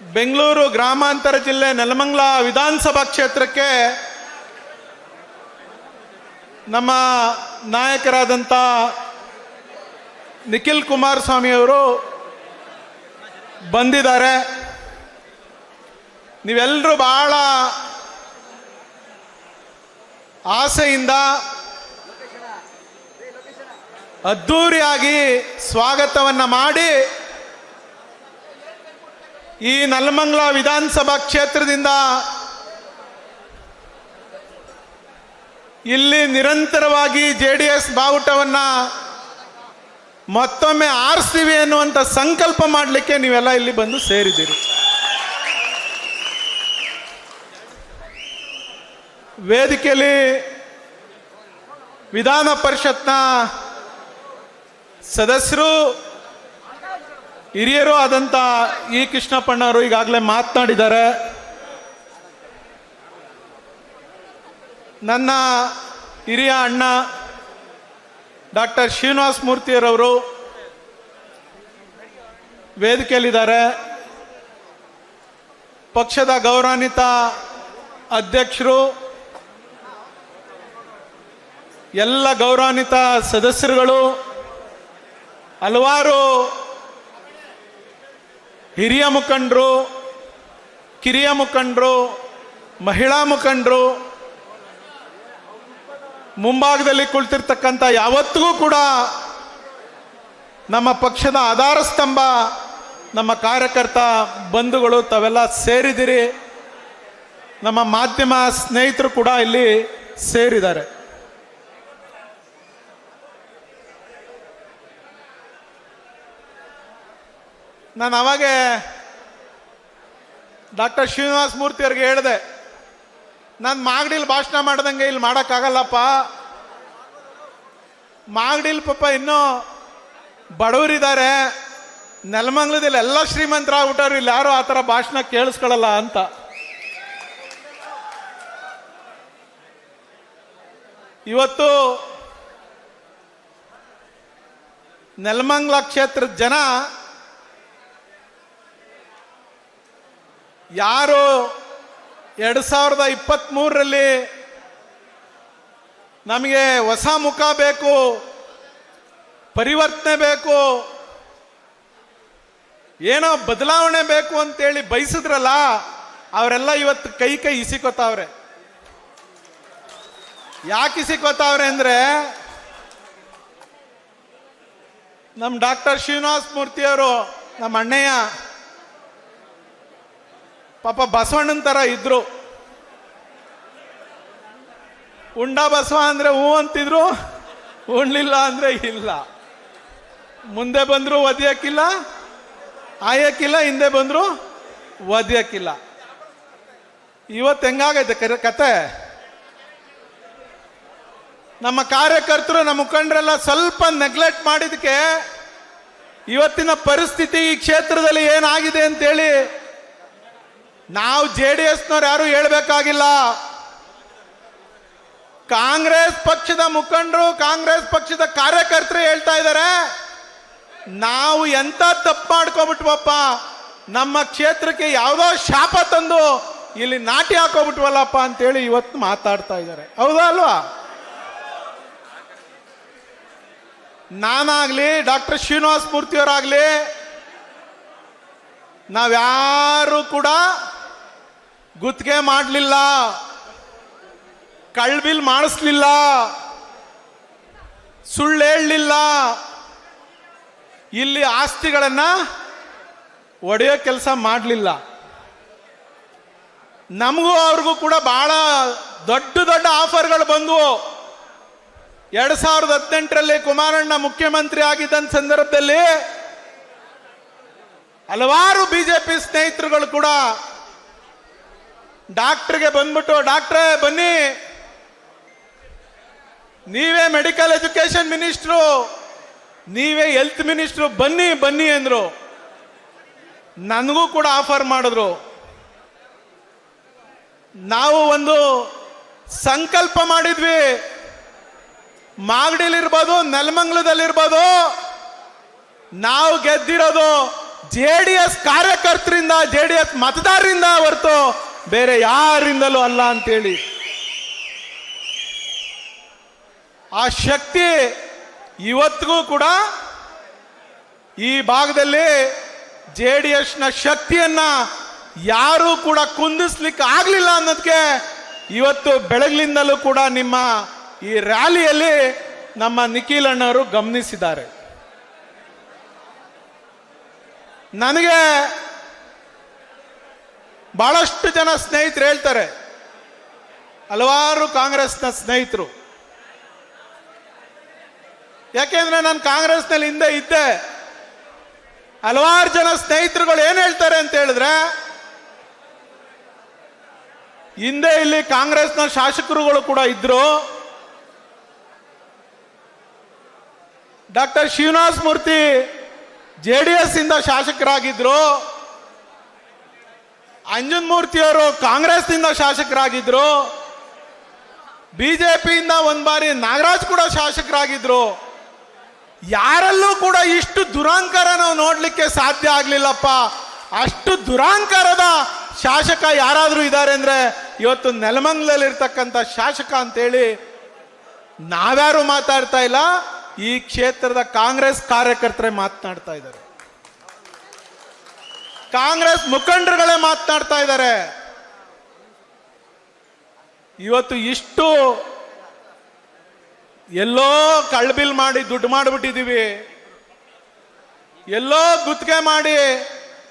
ಬೆಂಗಳೂರು ಗ್ರಾಮಾಂತರ ಜಿಲ್ಲೆ ನೆಲಮಂಗಲ ವಿಧಾನಸಭಾ ಕ್ಷೇತ್ರಕ್ಕೆ ನಮ್ಮ ನಾಯಕರಾದಂಥ ನಿಖಿಲ್ ಕುಮಾರಸ್ವಾಮಿ ಅವರು ಬಂದಿದ್ದಾರೆ. ನೀವೆಲ್ಲರೂ ಬಹಳ ಆಸೆಯಿಂದ ಅದ್ಧೂರಿಯಾಗಿ ಸ್ವಾಗತವನ್ನು ಮಾಡಿ ಈ ನೆಲಮಂಗಲ ವಿಧಾನಸಭಾ ಕ್ಷೇತ್ರದಿಂದ ಇಲ್ಲಿ ನಿರಂತರವಾಗಿ JDS ಬಾವುಟವನ್ನು ಮತ್ತೊಮ್ಮೆ ಆರಿಸ್ತೀವಿ ಅನ್ನುವಂಥ ಸಂಕಲ್ಪ ಮಾಡಲಿಕ್ಕೆ ನೀವೆಲ್ಲ ಇಲ್ಲಿ ಬಂದು ಸೇರಿದ್ದೀರಿ. ವೇದಿಕೆಯಲ್ಲಿ ವಿಧಾನ ಪರಿಷತ್ನ ಸದಸ್ಯರು ಹಿರಿಯರು ಆದಂಥ ಇ ಕೃಷ್ಣಪ್ಪಣ್ಣವರು ಈಗಾಗಲೇ ಮಾತನಾಡಿದ್ದಾರೆ. ನನ್ನ ಹಿರಿಯ ಅಣ್ಣ ಡಾಕ್ಟರ್ ಶ್ರೀನಿವಾಸ ಮೂರ್ತಿಯರವರು ವೇದಿಕೆಯಲ್ಲಿದ್ದಾರೆ. ಪಕ್ಷದ ಗೌರವಾನ್ವಿತ ಅಧ್ಯಕ್ಷರು, ಎಲ್ಲ ಗೌರವಾನ್ವಿತ ಸದಸ್ಯರುಗಳು, ಹಲವಾರು ಹಿರಿಯ ಮುಖಂಡರು, ಕಿರಿಯ ಮುಖಂಡರು, ಮಹಿಳಾ ಮುಖಂಡರು, ಮುಂಭಾಗದಲ್ಲಿ ಕುಳಿತಿರ್ತಕ್ಕಂಥ ಯಾವತ್ತಿಗೂ ಕೂಡ ನಮ್ಮ ಪಕ್ಷದ ಆಧಾರ ಸ್ತಂಭ ನಮ್ಮ ಕಾರ್ಯಕರ್ತ ಬಂಧುಗಳು ತಾವೆಲ್ಲ ಸೇರಿದಿರಿ. ನಮ್ಮ ಮಾಧ್ಯಮ ಸ್ನೇಹಿತರು ಕೂಡ ಇಲ್ಲಿ ಸೇರಿದ್ದಾರೆ. ನಾನು ಅವಾಗೆ ಡಾಕ್ಟರ್ ಶ್ರೀನಿವಾಸ ಮೂರ್ತಿ ಅವ್ರಿಗೆ ಹೇಳಿದೆ, ನಾನು ಮಾಗಡಿಲಿ ಭಾಷಣ ಮಾಡ್ದಂಗೆ ಇಲ್ಲಿ ಮಾಡೋಕ್ಕಾಗಲ್ಲಪ್ಪ. ಮಾಗಡಿಲಿ ಪಾಪ ಇನ್ನೂ ಬಡವರಿದ್ದಾರೆ, ನೆಲಮಂಗಲದಲ್ಲಿ ಎಲ್ಲ ಶ್ರೀಮಂತರಾಗ್ಬಿಟ್ಟವ್ರು, ಇಲ್ಲಿ ಯಾರು ಆ ಥರ ಭಾಷಣ ಕೇಳಿಸ್ಕೊಳ್ಳಲ್ಲ ಅಂತ. ಇವತ್ತು ನೆಲಮಂಗಲ ಕ್ಷೇತ್ರದ ಜನ ಯಾರು 2023ರಲ್ಲಿ ನಮಗೆ ಹೊಸ ಮುಖ ಬೇಕು, ಪರಿವರ್ತನೆ ಬೇಕು, ಏನೋ ಬದಲಾವಣೆ ಬೇಕು ಅಂತೇಳಿ ಬಯಸಿದ್ರಲ್ಲ, ಅವರೆಲ್ಲ ಇವತ್ತು ಕೈ ಇಸಿಕೋತಾವ್ರೆ. ಯಾಕೆ ಇಸಿಕೋತಾವ್ರೆ ಅಂದರೆ, ನಮ್ಮ ಡಾಕ್ಟರ್ ಶ್ರೀನಿವಾಸ ಮೂರ್ತಿಯವರು ನಮ್ಮ ಅಣ್ಣಯ್ಯ ಪಾಪ ಬಸವಣ್ಣನ ಥರ ಇದ್ರು. ಉಂಡ ಬಸವ ಅಂದರೆ ಹೂ ಅಂತಿದ್ರು, ಉಣ್ಲಿಲ್ಲ ಅಂದರೆ ಇಲ್ಲ. ಮುಂದೆ ಬಂದರೂ ಒದಿಯಕ್ಕಿಲ್ಲ, ಆಯಕ್ಕಿಲ್ಲ, ಹಿಂದೆ ಬಂದರೂ ಒದಿಯಕ್ಕಿಲ್ಲ. ಇವತ್ತು ಹೆಂಗಾಗೈತೆ ಕತೆ? ನಮ್ಮ ಕಾರ್ಯಕರ್ತರು, ನಮ್ಮ ಮುಖಂಡರೆಲ್ಲ ಸ್ವಲ್ಪ ನೆಗ್ಲೆಕ್ಟ್ ಮಾಡಿದಕ್ಕೆ ಇವತ್ತಿನ ಪರಿಸ್ಥಿತಿ ಈ ಕ್ಷೇತ್ರದಲ್ಲಿ ಏನಾಗಿದೆ ಅಂತೇಳಿ ನಾವು JDSನವ್ರು ಯಾರು ಹೇಳಬೇಕಾಗಿಲ್ಲ. ಕಾಂಗ್ರೆಸ್ ಪಕ್ಷದ ಮುಖಂಡರು, ಕಾಂಗ್ರೆಸ್ ಪಕ್ಷದ ಕಾರ್ಯಕರ್ತರು ಹೇಳ್ತಾ ಇದ್ದಾರೆ, ನಾವು ಎಂತ ತಪ್ಪು ಮಾಡ್ಕೊಬಿಟ್ವಪ್ಪ, ನಮ್ಮ ಕ್ಷೇತ್ರಕ್ಕೆ ಯಾವುದೋ ಶಾಪ ತಂದು ಇಲ್ಲಿ ನಾಟಿ ಹಾಕೋಬಿಟ್ವಲ್ಲಪ್ಪ ಅಂತೇಳಿ ಇವತ್ತು ಮಾತಾಡ್ತಾ ಇದ್ದಾರೆ. ಹೌದಾ ಅಲ್ವಾ? ನಾನಾಗ್ಲಿ, ಡಾಕ್ಟರ್ ಶ್ರೀನಿವಾಸ ಮೂರ್ತಿಯವರಾಗ್ಲಿ, ನಾವ್ಯಾರು ಕೂಡ ಗುತ್ತಿಗೆ ಮಾಡಲಿಲ್ಲ, ಕಳ್ಬಿಲ್ ಮಾಡಿಸ್ಲಿಲ್ಲ, ಸುಳ್ಳು ಹೇಳಲಿಲ್ಲ, ಇಲ್ಲಿ ಆಸ್ತಿಗಳನ್ನು ಒಡೆಯೋ ಕೆಲಸ ಮಾಡಲಿಲ್ಲ. ನಮಗೂ ಅವ್ರಿಗೂ ಕೂಡ ಬಹಳ ದೊಡ್ಡ ದೊಡ್ಡ ಆಫರ್ಗಳು ಬಂದವು. 2018ರಲ್ಲಿ ಕುಮಾರಣ್ಣ ಮುಖ್ಯಮಂತ್ರಿ ಆಗಿದ್ದ ಸಂದರ್ಭದಲ್ಲಿ ಹಲವಾರು BJP ಸ್ನೇಹಿತರುಗಳು ಕೂಡ ಡಾಕ್ಟರ್ಗೆ ಬಂದ್ಬಿಟ್ಟು, ಡಾಕ್ಟ್ರೇ ಬನ್ನಿ, ನೀವೇ ಮೆಡಿಕಲ್ ಎಜುಕೇಶನ್ ಮಿನಿಸ್ಟ್ರು, ನೀವೇ ಹೆಲ್ತ್ ಮಿನಿಸ್ಟ್ರು, ಬನ್ನಿ ಬನ್ನಿ ಅಂದ್ರು. ನನಗೂ ಕೂಡ ಆಫರ್ ಮಾಡಿದ್ರು. ನಾವು ಒಂದು ಸಂಕಲ್ಪ ಮಾಡಿದ್ವಿ, ಮಾಗಡಿಲಿರ್ಬೋದು, ನೆಲಮಂಗಲದಲ್ಲಿರ್ಬೋದು, ನಾವು ಗೆದ್ದಿರೋದು JDS ಕಾರ್ಯಕರ್ತರಿಂದ, JDS JDS ಮತದಾರರಿಂದ ಹೊರತು ಬೇರೆ ಯಾರಿಂದಲೂ ಅಲ್ಲ ಅಂತೇಳಿ. ಆ ಶಕ್ತಿ ಇವತ್ತಿಗೂ ಕೂಡ ಈ ಭಾಗದಲ್ಲಿ JDS ಶಕ್ತಿಯನ್ನ ಯಾರು ಕೂಡ ಕುಂದಿಸ್ಲಿಕ್ಕೆ ಆಗ್ಲಿಲ್ಲ ಅನ್ನೋದಕ್ಕೆ ಇವತ್ತು ಬೆಳಗ್ಲಿಂದಲೂ ಕೂಡ ನಿಮ್ಮ ಈ ರ್ಯಾಲಿಯಲ್ಲಿ ನಮ್ಮ ನಿಖಿಲ್ ಅಣ್ಣವರು ಗಮನಿಸಿದ್ದಾರೆ. ನನಗೆ ಬಹಳಷ್ಟು ಜನ ಸ್ನೇಹಿತರು ಹೇಳ್ತಾರೆ, ಹಲವಾರು ಕಾಂಗ್ರೆಸ್ನ ಸ್ನೇಹಿತರು, ಯಾಕೆಂದ್ರೆ ನಾನು ಕಾಂಗ್ರೆಸ್ನಲ್ಲಿ ಹಿಂದೆ ಇದ್ದೆ. ಹಲವಾರು ಜನ ಸ್ನೇಹಿತರುಗಳು ಏನ್ ಹೇಳ್ತಾರೆ ಅಂತ ಹೇಳಿದ್ರೆ, ಹಿಂದೆ ಇಲ್ಲಿ ಕಾಂಗ್ರೆಸ್ನ ಶಾಸಕರುಗಳು ಕೂಡ ಇದ್ರು. ಡಾಕ್ಟರ್ ಶ್ರೀನಿವಾಸ ಮೂರ್ತಿ JDS ಇಂದ ಶಾಸಕರಾಗಿದ್ರು, ಅಂಜನ್ ಮೂರ್ತಿಯವರು ಕಾಂಗ್ರೆಸ್ನಿಂದ ಶಾಸಕರಾಗಿದ್ರು, ಬಿಜೆಪಿಯಿಂದ ಒಂದ್ ಬಾರಿ ನಾಗರಾಜ್ ಕೂಡ ಶಾಸಕರಾಗಿದ್ರು. ಯಾರಲ್ಲೂ ಕೂಡ ಇಷ್ಟು ದುರಾಂಕಾರ ನಾವು ನೋಡ್ಲಿಕ್ಕೆ ಸಾಧ್ಯ ಆಗ್ಲಿಲ್ಲಪ್ಪ. ಅಷ್ಟು ದುರಾಂಕಾರದ ಶಾಸಕ ಯಾರಾದ್ರೂ ಇದ್ದಾರೆ ಅಂದ್ರೆ ಇವತ್ತು ನೆಲಮಂಗಲದಲ್ಲಿರ್ತಕ್ಕಂಥ ಶಾಸಕ ಅಂತೇಳಿ ನಾವ್ಯಾರು ಮಾತಾಡ್ತಾ ಇಲ್ಲ, ಈ ಕ್ಷೇತ್ರದ ಕಾಂಗ್ರೆಸ್ ಕಾರ್ಯಕರ್ತರೇ ಮಾತನಾಡ್ತಾ ಇದ್ದಾರೆ, ಕಾಂಗ್ರೆಸ್ ಮುಖಂಡರುಗಳೇ ಮಾತನಾಡ್ತಾ ಇದ್ದಾರೆ. ಇವತ್ತು ಇಷ್ಟು ಎಲ್ಲೋ ಕಳ್ಬಿಲ್ ಮಾಡಿ ದುಡ್ಡು ಮಾಡಿಬಿಟ್ಟಿದೀವಿ, ಎಲ್ಲೋ ಗುತ್ತಿಗೆ ಮಾಡಿ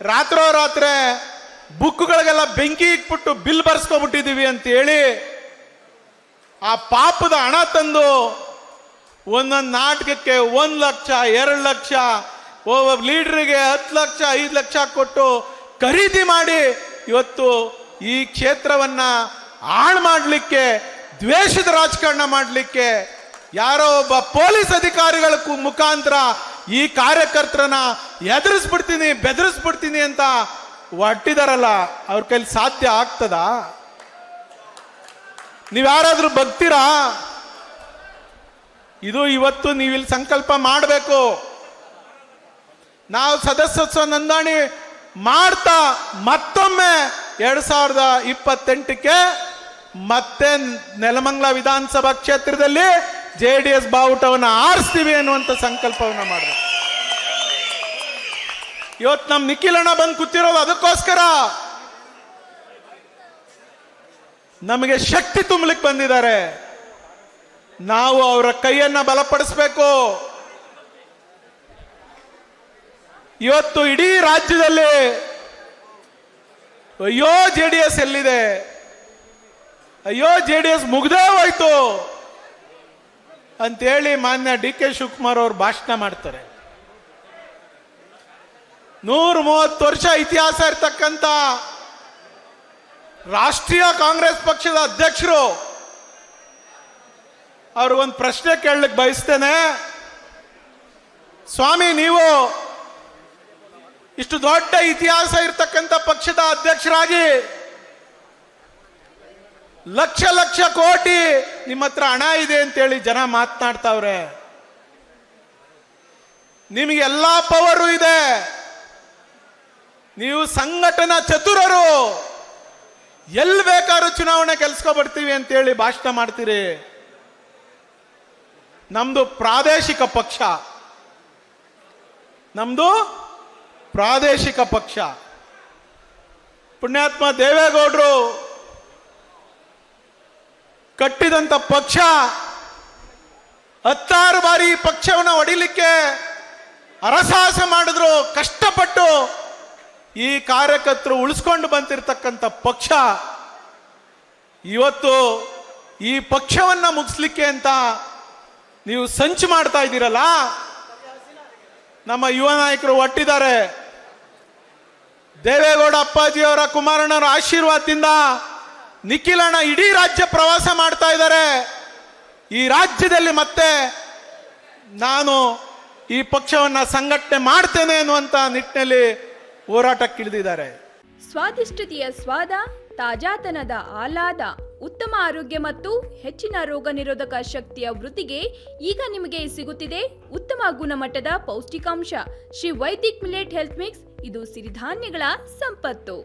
ರಾತ್ರೋರಾತ್ರಿ ಬುಕ್ಗಳಿಗೆಲ್ಲ ಬೆಂಕಿ ಇಟ್ಬಿಟ್ಟು ಬಿಲ್ ಬರ್ಸ್ಕೊಬಿಟ್ಟಿದೀವಿ ಅಂತ ಹೇಳಿ ಆ ಪಾಪದ ಹಣ ತಂದು ಒಂದೊಂದು ನಾಟಕಕ್ಕೆ 1 ಲಕ್ಷ 2 ಲಕ್ಷ, ಒಬ್ಬ ಲೀಡರ್ಗೆ 10 ಲಕ್ಷ 5 ಲಕ್ಷ ಕೊಟ್ಟು ಖರೀದಿ ಮಾಡಿ ಇವತ್ತು ಈ ಕ್ಷೇತ್ರವನ್ನ ಹಾಳು ಮಾಡಲಿಕ್ಕೆ, ದ್ವೇಷದ ರಾಜಕಾರಣ ಮಾಡಲಿಕ್ಕೆ ಯಾರೋ ಒಬ್ಬ ಪೊಲೀಸ್ ಅಧಿಕಾರಿಗಳ ಮುಖಾಂತರ ಈ ಕಾರ್ಯಕರ್ತರನ್ನ ಎದುರಿಸ್ಬಿಡ್ತೀನಿ ಬೆದರಿಸ್ಬಿಡ್ತೀನಿ ಅಂತ ಹೊಟ್ಟಿದಾರಲ್ಲ, ಅವ್ರ ಕೈಲಿ ಸಾಧ್ಯ ಆಗ್ತದಾ? ನೀವ್ಯಾರಾದ್ರೂ ಬಗ್ತೀರಾ? ಇದು ಇವತ್ತು ನೀವಿಲ್ಲಿ ಸಂಕಲ್ಪ ಮಾಡಬೇಕು. ನಾವು ಸದಸ್ಯತ್ವ ನೋಂದಣಿ ಮಾಡ್ತಾ ಮತ್ತೊಮ್ಮೆ 2028ಕ್ಕೆ ಮತ್ತೆ ನೆಲಮಂಗಲ ವಿಧಾನಸಭಾ ಕ್ಷೇತ್ರದಲ್ಲಿ JDS ಬಾವುಟವನ್ನು ಆರಿಸ್ತೀವಿ ಅನ್ನುವಂಥ ಸಂಕಲ್ಪವನ್ನ ಮಾಡಬೇಕು. ಇವತ್ತು ನಮ್ಮ ನಿಖಿಲಣ್ಣ ಬಂದು ಕೂತಿರೋದು ಅದಕ್ಕೋಸ್ಕರ. ನಮಗೆ ಶಕ್ತಿ ತುಂಬಲಿಕ್ಕೆ ಬಂದಿದ್ದಾರೆ. ನಾವು ಅವರ ಕೈಯನ್ನ ಬಲಪಡಿಸಬೇಕು. ಇವತ್ತು ಇಡೀ ರಾಜ್ಯದಲ್ಲಿ ಅಯ್ಯೋ JDS ಎಲ್ಲಿದೆ, ಅಯ್ಯೋ JDS ಮುಗ್ದೇ ಹೋಯ್ತು ಅಂತೇಳಿ ಮಾನ್ಯ DK ಶಿವಕುಮಾರ್ ಅವರು ಭಾಷಣ ಮಾಡ್ತಾರೆ. 130 ವರ್ಷ ಇತಿಹಾಸ ಇರ್ತಕ್ಕಂಥ ರಾಷ್ಟ್ರೀಯ ಕಾಂಗ್ರೆಸ್ ಪಕ್ಷದ ಅಧ್ಯಕ್ಷರು ಅವ್ರಿಗೊಂದು ಪ್ರಶ್ನೆ ಕೇಳಲಿಕ್ಕೆ ಬಯಸ್ತೇನೆ. ಸ್ವಾಮಿ, ನೀವು ಇಷ್ಟು ದೊಡ್ಡ ಇತಿಹಾಸ ಇರ್ತಕ್ಕಂಥ ಪಕ್ಷದ ಅಧ್ಯಕ್ಷರಾಗಿ ಲಕ್ಷ ಲಕ್ಷ ಕೋಟಿ ನಿಮ್ಮ ಹತ್ರ ಹಣ ಇದೆ ಅಂತೇಳಿ ಜನ ಮಾತನಾಡ್ತಾವ್ರೆ. ನಿಮಗೆ ಎಲ್ಲಾ ಪವರು ಇದೆ, ನೀವು ಸಂಘಟನಾ ಚತುರರು, ಎಲ್ಲಿ ಬೇಕಾದ್ರೂ ಚುನಾವಣೆ ಗೆಲ್ಸ್ಕೊಬಿಡ್ತೀವಿ ಅಂತೇಳಿ ಭಾಷಣ ಮಾಡ್ತೀರಿ. ನಮ್ದು ಪ್ರಾದೇಶಿಕ ಪಕ್ಷ, ನಮ್ದು ಪ್ರಾದೇಶಿಕ ಪಕ್ಷ. ಪುಣ್ಯಾತ್ಮ ದೇವೇಗೌಡರು ಕಟ್ಟಿದಂತ ಪಕ್ಷ 16 ಬಾರಿ ಈ ಪಕ್ಷವನ್ನು ಹೊಡಿಲಿಕ್ಕೆ ಹರಸಾಹಸ ಮಾಡಿದ್ರು. ಕಷ್ಟಪಟ್ಟು ಈ ಕಾರ್ಯಕರ್ತರು ಉಳಿಸ್ಕೊಂಡು ಬಂದಿರತಕ್ಕಂಥ ಪಕ್ಷ ಇವತ್ತು ಈ ಪಕ್ಷವನ್ನ ಮುಗಿಸ್ಲಿಕ್ಕೆ ಅಂತ ನೀವು ಸಂಚು ಮಾಡ್ತಾ ಇದ್ದೀರಲ್ಲ. ನಮ್ಮ ಯುವ ನಾಯಕರು ಒಟ್ಟಿದ್ದಾರೆ. ದೇವೇಗೌಡ ಅಪ್ಪಾಜಿಯವರ ಕುಮಾರಣ್ಣವರ ಆಶೀರ್ವಾದದಿಂದ ನಿಖಿಲಣ್ಣ ಇಡೀ ರಾಜ್ಯ ಪ್ರವಾಸ ಮಾಡ್ತಾ ಇದ್ದಾರೆ. ಈ ರಾಜ್ಯದಲ್ಲಿ ಮತ್ತೆ ನಾನು ಈ ಪಕ್ಷವನ್ನ ಸಂಘಟನೆ ಮಾಡ್ತೇನೆ ಅನ್ನುವಂತ ನಿಟ್ಟಿನಲ್ಲಿ ಹೋರಾಟಕ್ಕಿಳಿದಿದ್ದಾರೆ. ಸ್ವಾದಿಷ್ಟತೆಯ ಸ್ವಾದ, ತಾಜಾತನದ ಆಹ್ಲಾದ, ಉತ್ತಮ ಆರೋಗ್ಯ ಮತ್ತು ಹೆಚ್ಚಿನ ರೋಗ ನಿರೋಧಕ ಶಕ್ತಿಯ ವೃದ್ಧಿಗೆ ಈಗ ನಿಮಗೆ ಸಿಗುತ್ತಿದೆ ಉತ್ತಮ ಗುಣಮಟ್ಟದ ಪೌಷ್ಟಿಕಾಂಶ Shri Vaidik millet health mix. ಇದು ಸಿರಿಧಾನ್ಯಗಳ ಸಂಪತ್ತು.